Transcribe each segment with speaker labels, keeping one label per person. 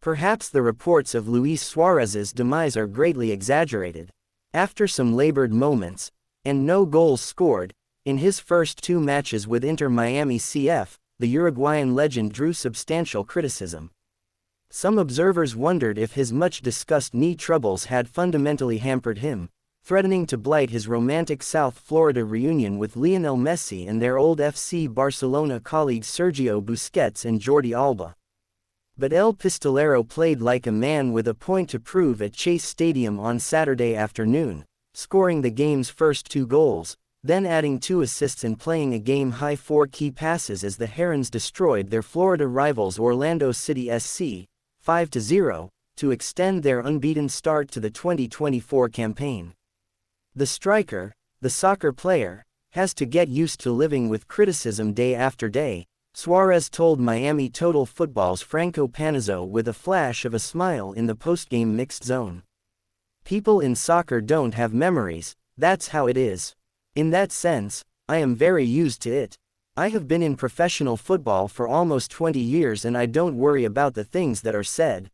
Speaker 1: Perhaps the reports of Luis Suarez's demise are greatly exaggerated. After some labored moments, and no goals scored, in his first 2 matches with Inter Miami CF, the Uruguayan legend drew substantial criticism. Some observers wondered if his much-discussed knee troubles had fundamentally hampered him, threatening to blight his romantic South Florida reunion with Lionel Messi and their old FC Barcelona colleagues Sergio Busquets and Jordi Alba. But El Pistolero played like a man with a point to prove at Chase Stadium on Saturday afternoon, scoring the game's first 2 goals, then adding 2 assists and playing a game-high 4 key passes as the Herons destroyed their Florida rivals Orlando City SC, 5-0, to extend their unbeaten start to the 2024 campaign. The striker, the soccer player, has to get used to living with criticism day after day, Suarez told Miami Total Football's Franco Panizzo with a flash of a smile in the post-game mixed zone. People in soccer don't have memories, that's how it is. In that sense, I am very used to it. I have been in professional football for almost 20 years and I don't worry about the things that are said.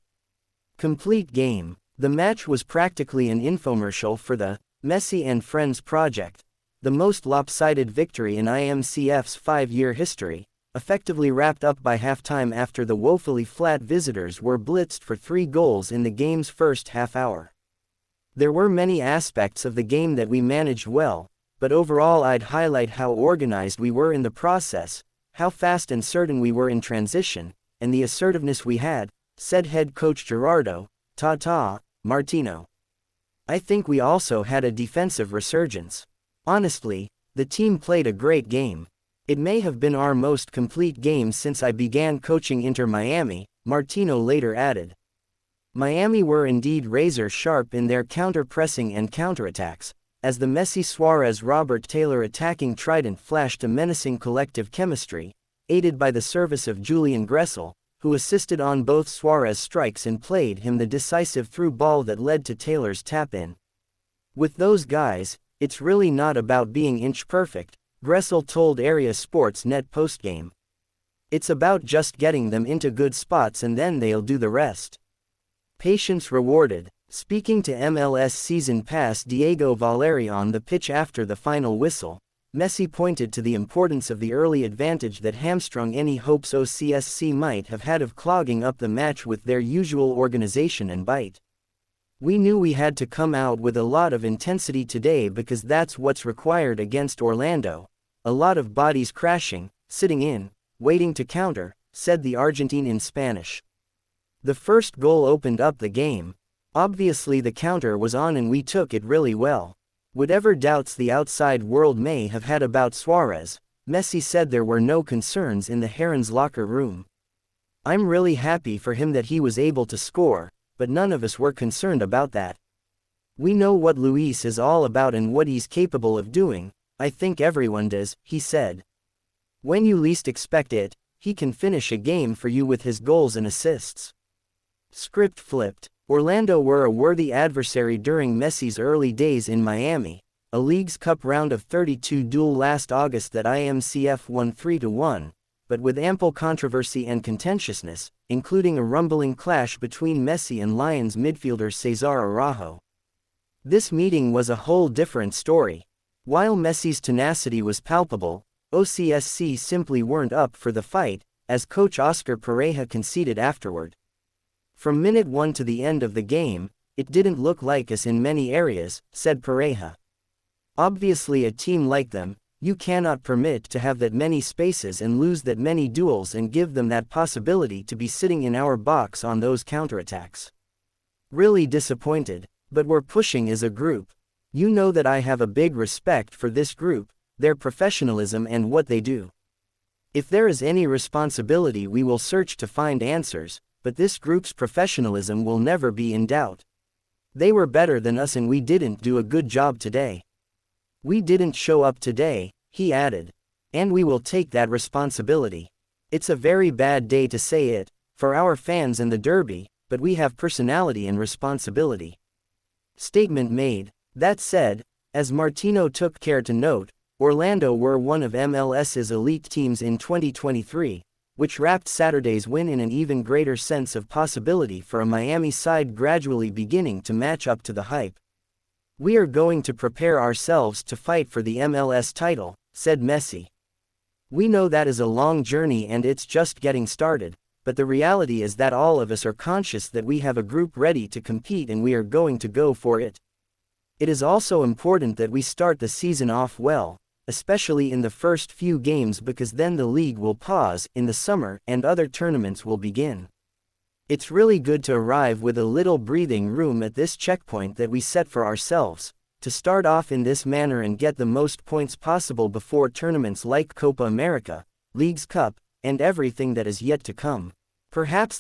Speaker 1: Complete game. The match was practically an infomercial for the Messi and Friends project, the most lopsided victory in IMCF's 5-year history, effectively wrapped up by halftime after the woefully flat visitors were blitzed for 3 goals in the game's first half hour. There were many aspects of the game that we managed well, but overall I'd highlight how organized we were in the process, how fast and certain we were in transition, and the assertiveness we had, said head coach Gerardo "Tata" Martino. I think we also had a defensive resurgence. Honestly, the team played a great game. It may have been our most complete game since I began coaching Inter Miami, Martino later added. Miami were indeed razor-sharp in their counter-pressing and counterattacks, as the Messi-Suarez-Robert Taylor attacking trident flashed a menacing collective chemistry, aided by the service of Julian Gressel, who assisted on both Suarez strikes and played him the decisive through ball that led to Taylor's tap-in. With those guys, it's really not about being inch-perfect, Gressel told Area Sports Net postgame. It's about just getting them into good spots and then they'll do the rest. Patience rewarded. Speaking to MLS season pass Diego Valeri on the pitch after the final whistle, Messi pointed to the importance of the early advantage that hamstrung any hopes OCSC might have had of clogging up the match with their usual organization and bite. We knew we had to come out with a lot of intensity today because that's what's required against Orlando, a lot of bodies crashing, sitting in, waiting to counter, said the Argentine in Spanish. The first goal opened up the game. Obviously the counter was on and we took it really well. Whatever doubts the outside world may have had about Suarez, Messi said there were no concerns in the Herons' locker room. I'm really happy for him that he was able to score, but none of us were concerned about that. We know what Luis is all about and what he's capable of doing, I think everyone does, he said. When you least expect it, he can finish a game for you with his goals and assists. Script flipped. Orlando were a worthy adversary during Messi's early days in Miami, a Leagues Cup round of 32 duel last August that IMCF won 3-1, but with ample controversy and contentiousness, including a rumbling clash between Messi and Lions midfielder Cesar Araujo. This meeting was a whole different story. While Messi's tenacity was palpable, OCSC simply weren't up for the fight, as coach Oscar Pareja conceded afterward. From minute 1 to the end of the game, it didn't look like us in many areas, said Pareja. Obviously a team like them, you cannot permit to have that many spaces and lose that many duels and give them that possibility to be sitting in our box on those counterattacks. Really disappointed, but we're pushing as a group. You know that I have a big respect for this group, their professionalism and what they do. If there is any responsibility we will search to find answers, but this group's professionalism will never be in doubt. They were better than us and we didn't do a good job today. We didn't show up today, he added. And we will take that responsibility. It's a very bad day to say it, for our fans and the derby, but we have personality and responsibility. Statement made. That said, as Martino took care to note, Orlando were one of MLS's elite teams in 2023, which wrapped Saturday's win in an even greater sense of possibility for a Miami side gradually beginning to match up to the hype. "We are going to prepare ourselves to fight for the MLS title," said Messi. "We know that is a long journey and it's just getting started, but the reality is that all of us are conscious that we have a group ready to compete and we are going to go for it. It is also important that we start the season off well, especially in the first few games, because then the league will pause in the summer and other tournaments will begin. It's really good to arrive with a little breathing room at this checkpoint that we set for ourselves, to start off in this manner and get the most points possible before tournaments like Copa America, Leagues Cup, and everything that is yet to come. Perhaps